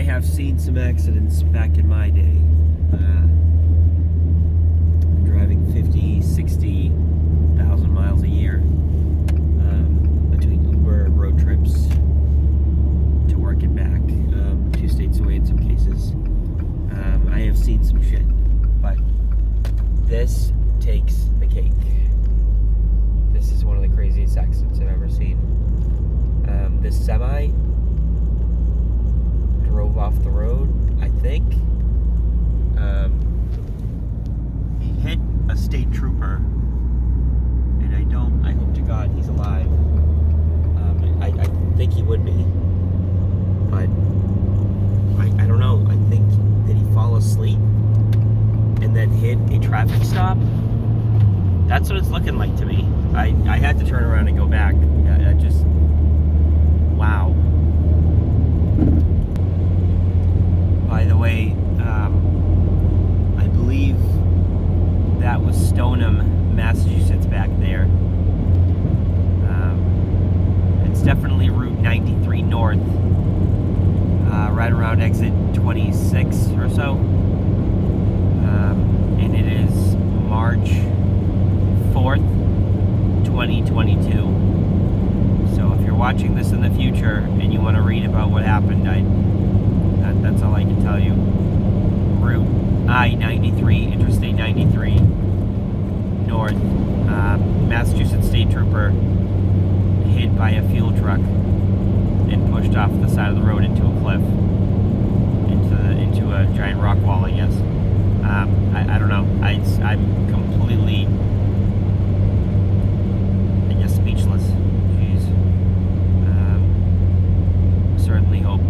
have seen some accidents back in my day. Driving 50, 60,000 miles a year between Uber road trips to work and back, 2 states away in some cases. I have seen some shit, but this takes the cake. This is one of the craziest accidents I've ever seen. This semi drove off the road, I think. He hit a state trooper, and I hope to God he's alive. I think he would be, but I don't know. I think, did he fall asleep and then hit a traffic stop? That's what it's looking like to me. I had to turn around and go back. I just, wow. By the way, I believe that was Stoneham, Massachusetts back there. It's definitely Route 93 North, right around exit 26 or so. And it is March 4th, 2022. So if you're watching this in the future and you want to read about what happened, that's all I can tell you. Route I93, Interstate 93 North, Massachusetts State Trooper hit by a fuel truck and pushed off the side of the road into a cliff, into a giant rock wall, I guess. I don't know. I'm completely, I guess, speechless. Jeez. Certainly hope